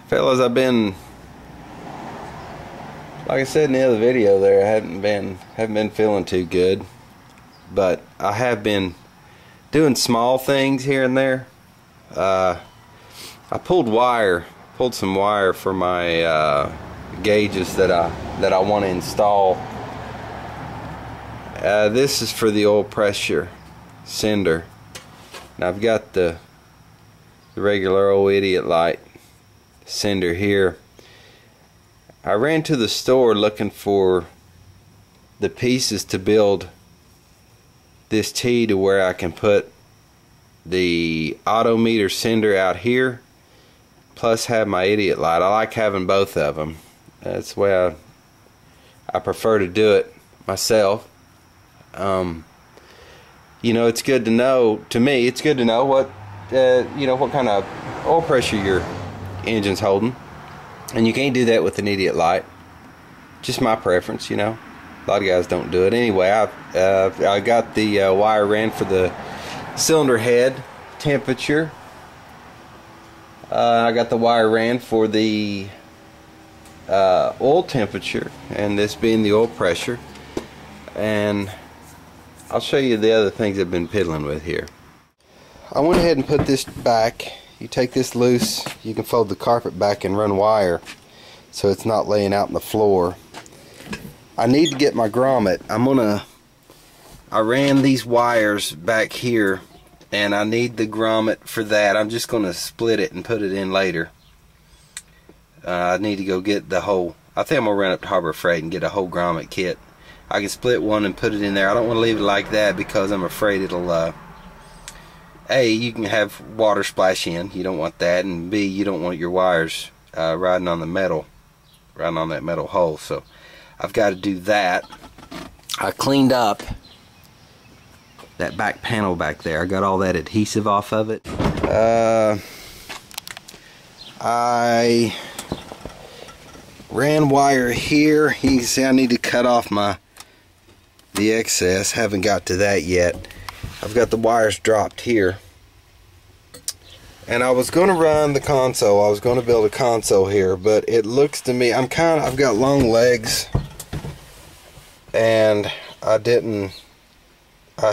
Fellas, like I said in the other video there, I haven't been feeling too good, but I have been doing small things here and there. I pulled some wire for my gauges that I want to install. This is for the oil pressure sender. Now I've got the regular old idiot light sender here. I ran to the store looking for the pieces to build this T to where I can put the odometer sender out here plus have my idiot light. I like having both of them. That's the way I prefer to do it myself. You know, it's good to know, to me it's good to know what what kind of oil pressure your engine's holding, and you can't do that with an idiot light. Just my preference, you know. A lot of guys don't do it. Anyway, I got the wire ran for the cylinder head temperature. I got the wire ran for the oil temperature, and this being the oil pressure. And I'll show you the other things I've been piddling with here. I went ahead and put this back. You take this loose, you can fold the carpet back and run wire so it's not laying out on the floor. I need to get my grommet. I ran these wires back here and I need the grommet for that. I'm just gonna split it and put it in later. I need to go get the whole, I think I'm gonna run up to Harbor Freight and get a whole grommet kit. I can split one and put it in there. I don't want to leave it like that because I'm afraid it'll A, you can have water splash in. You don't want that, and B, you don't want your wires riding on the metal, riding on that metal hole. So I've got to do that. I cleaned up that back panel back there. I got all that adhesive off of it. I ran wire here. You can see I need to cut off the excess. Haven't got to that yet. I've got the wires dropped here, and I was going to run the console. I was going to build a console here, but it looks to me, I've got long legs, and I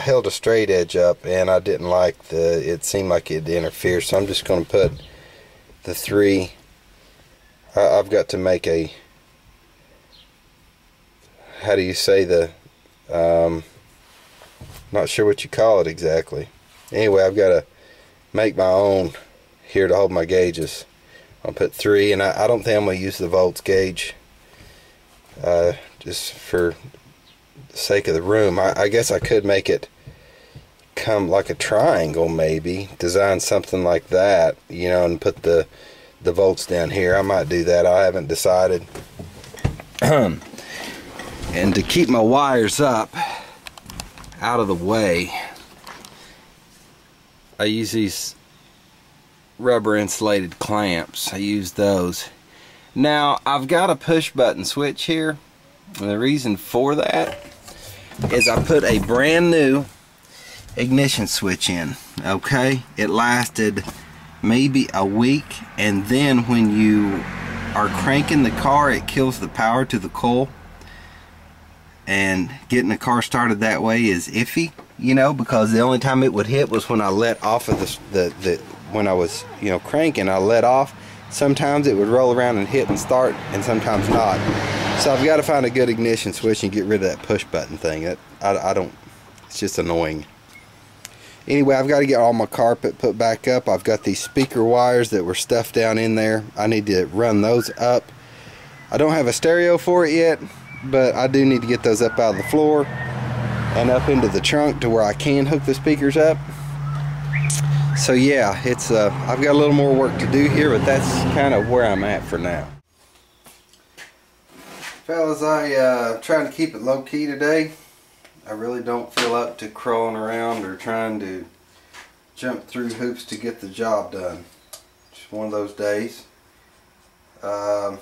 held a straight edge up, and I didn't like it seemed like it interfered, so I'm just going to put the three. I've got to make a, how do you say not sure what you call it exactly. Anyway, I've got to make my own here to hold my gauges. I'll put three, and I don't think I'm going to use the volts gauge just for the sake of the room. I guess I could make it come like a triangle, maybe design something like that, you know, and put the volts down here. I might do that. I haven't decided. And to keep my wires up out of the way, I use these rubber insulated clamps. I use those. Now I've got a push button switch here, and the reason for that is I put a brand new ignition switch in. Okay, it lasted maybe a week, and then when you are cranking the car, it kills the power to the coil, and getting the car started that way is iffy, you know, because the only time it would hit was when I let off of when I was, you know, cranking. I let off. Sometimes it would roll around and hit and start, and sometimes not. So I've got to find a good ignition switch and get rid of that push button thing. I don't, it's just annoying. Anyway, I've got to get all my carpet put back up. I've got these speaker wires that were stuffed down in there. I need to run those up. I don't have a stereo for it yet, but I do need to get those up out of the floor and up into the trunk to where I can hook the speakers up. So yeah, it's I've got a little more work to do here, but that's kind of where I'm at for now. Fellas, I'm trying to keep it low key today. I really don't feel up to crawling around or trying to jump through hoops to get the job done. Just one of those days. I'm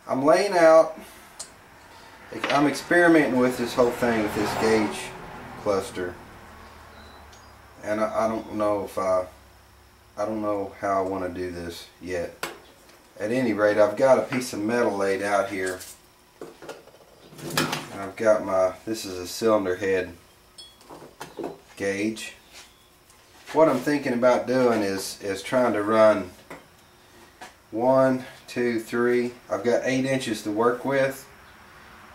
laying out. I'm experimenting with this whole thing with this gauge cluster, and I don't know if I don't know how I want to do this yet. at any rate, I've got a piece of metal laid out here. I've got this is a cylinder head gauge. What I'm thinking about doing is trying to run 1, 2, 3. I've got 8 inches to work with,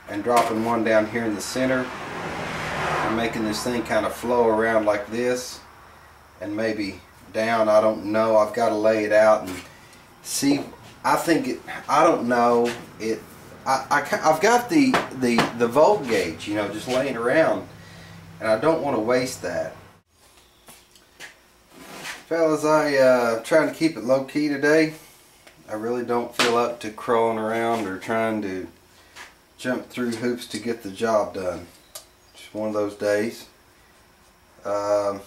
and dropping one down here in the center and making this thing kind of flow around like this, and maybe down. I don't know. I've got to lay it out and see. I don't know. I've got the volt gauge, you know, just laying around, and I don't want to waste that. Fellas, I'm trying to keep it low key today. I really don't feel up to crawling around or trying to jump through hoops to get the job done. Just one of those days. I'm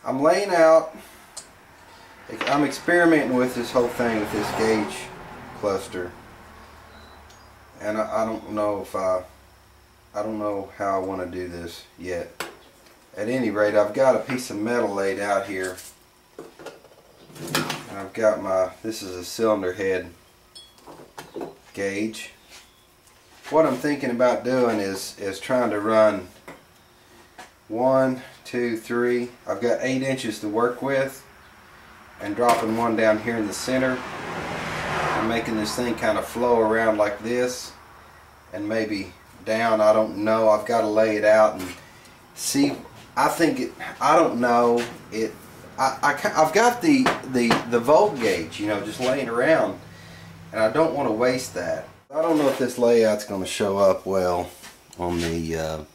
laying out. I'm experimenting with this whole thing with this gauge cluster, and I don't know if I don't know how I want to do this yet. At any rate, I've got a piece of metal laid out here. I've got this is a cylinder head gauge. What I'm thinking about doing is trying to run 1, 2, 3. I've got 8 inches to work with, and dropping one down here in the center and making this thing kind of flow around like this, and maybe down. I don't know. I've got to lay it out and see. I don't know. I've got the volt gauge, you know, just laying around, and I don't want to waste that. I don't know if this layout's going to show up well on the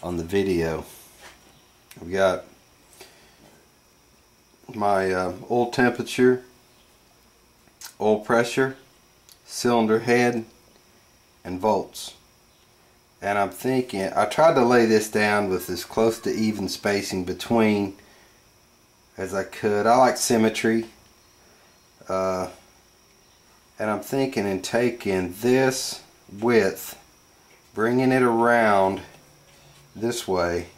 video. I've got my oil temperature, oil pressure, cylinder head, and volts. And I'm thinking, I tried to lay this down with as close to even spacing between as I could. I like symmetry. And I'm thinking in taking this width, bringing it around this way,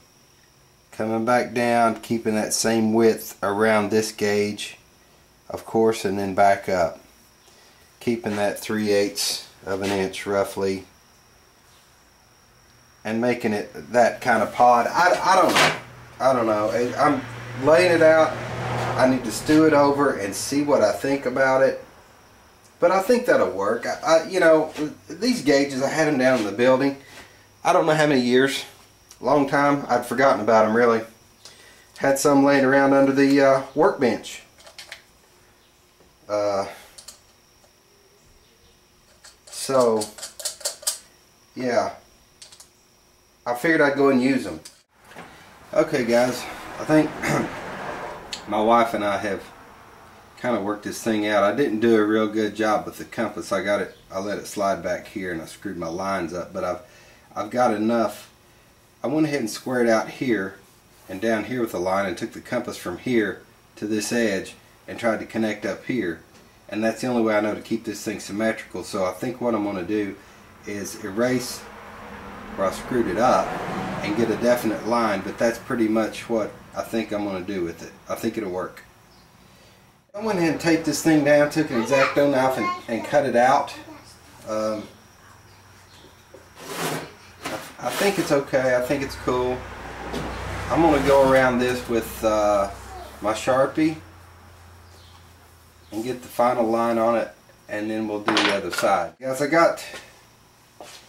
coming back down, keeping that same width around this gauge, of course, and then back up, keeping that 3/8 of an inch roughly, and making it that kind of pod. I don't know. I'm laying it out. I need to stew it over and see what I think about it. But I think that'll work. You know, these gauges, I had them down in the building. I don't know how many years. Long time. I'd forgotten about them, really. Had some laying around under the workbench. So, yeah. I figured I'd go and use them. Okay, guys. I think my wife and I have kind of worked this thing out. I didn't do a real good job with the compass. I let it slide back here, and I screwed my lines up, but I've got enough. I went ahead and squared out here and down here with the line, and took the compass from here to this edge and tried to connect up here, and that's the only way I know to keep this thing symmetrical. So I think what I'm going to do is erase where I screwed it up and get a definite line, but that's pretty much what I think I'm going to do with it. I think it'll work. I went ahead and taped this thing down, took an X-Acto knife and cut it out. I think it's okay. I think it's cool. I'm going to go around this with my Sharpie and get the final line on it, and then we'll do the other side. Guys, I got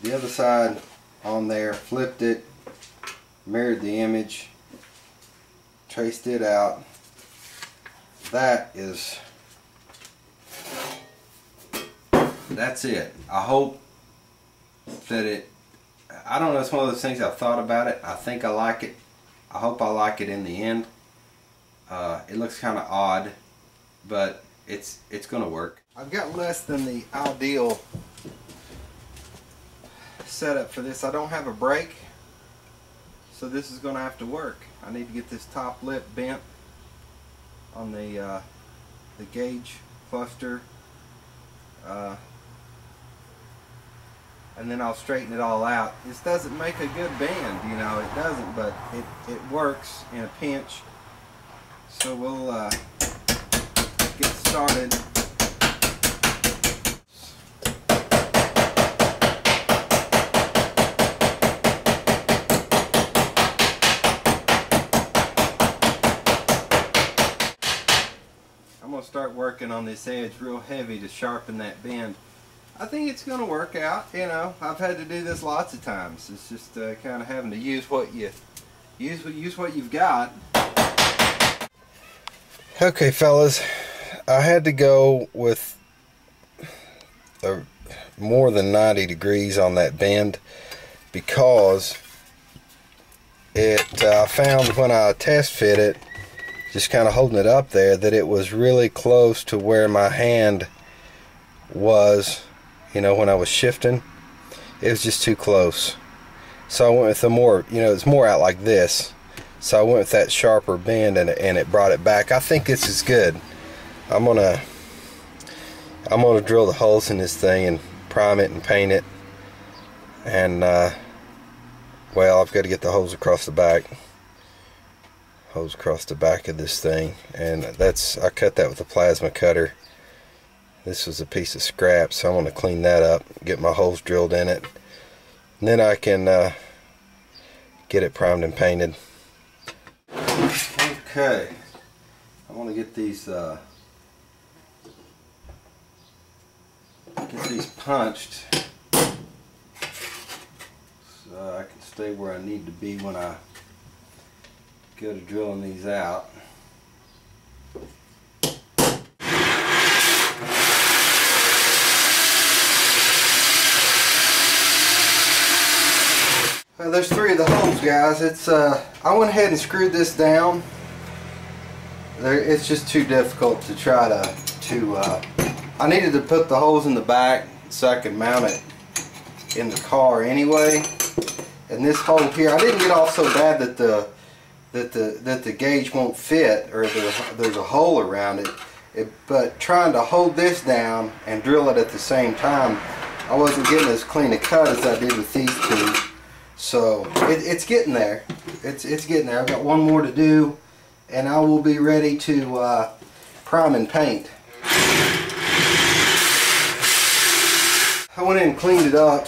the other side on there, flipped it, mirrored the image, traced it out. That's it. I hope that I don't know, it's one of those things. I've thought about it. I think I like it. I hope I like it in the end. It looks kind of odd, but it's gonna work. I've got less than the ideal setup for this. I don't have a brake, so this is gonna have to work. I need to get this top lip bent on the gauge cluster, and then I'll straighten it all out. This doesn't make a good bend, you know, it doesn't, but it works in a pinch. So we'll get started going to start working on this edge real heavy to sharpen that bend. I think it's going to work out. You know, I've had to do this lots of times. It's just kind of having to use what you've got. Okay, fellas, I had to go with more than 90 degrees on that bend because I found when I test fit it, just kind of holding it up there, that it was really close to where my hand was, you know, when I was shifting. It was just too close. So I went with a more, you know, it's more out like this. So I went with that sharper bend, and it brought it back. I think this is good. I'm gonna drill the holes in this thing and prime it and paint it. And well, I've got to get the holes across the back. Holes across the back of this thing, and I cut that with a plasma cutter. This was a piece of scrap, so I'm going to clean that up, get my holes drilled in it, and then I can get it primed and painted. Okay, I want to get these punched so I can stay where I need to be when I go to drilling these out. Well, there's 3 of the holes, guys. It's I went ahead and screwed this down. It's just too difficult to try to I needed to put the holes in the back so I could mount it in the car anyway. And this hole here, I didn't get off so bad that the gauge won't fit, or there's a hole around it. But trying to hold this down and drill it at the same time, I wasn't getting as clean a cut as I did with these 2. So it's getting there. It's getting there. I've got one more to do, and I will be ready to prime and paint. I went in and cleaned it up.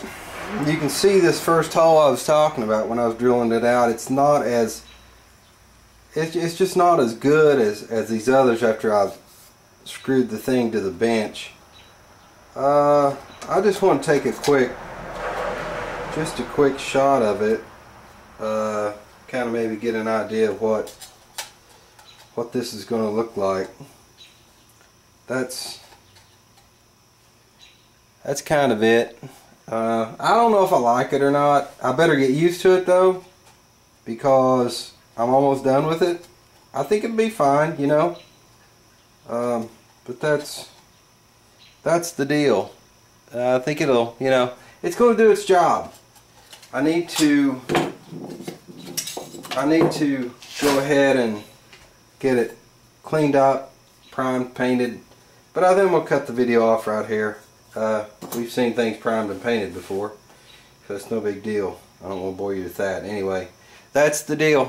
You can see this first hole I was talking about when I was drilling it out. It's not as, it's just not as good as these others after I've screwed the thing to the bench. I just want to take a quick shot of it, kind of maybe get an idea of what this is going to look like. That's kind of it. I don't know if I like it or not. I better get used to it though, because I'm almost done with it. I think it'd be fine, you know. But that's the deal. I think it'll, you know, it's going to do its job. I need to go ahead and get it cleaned up, primed, painted. But I think we'll cut the video off right here. We've seen things primed and painted before, so it's no big deal. I don't want to bore you with that. Anyway, that's the deal.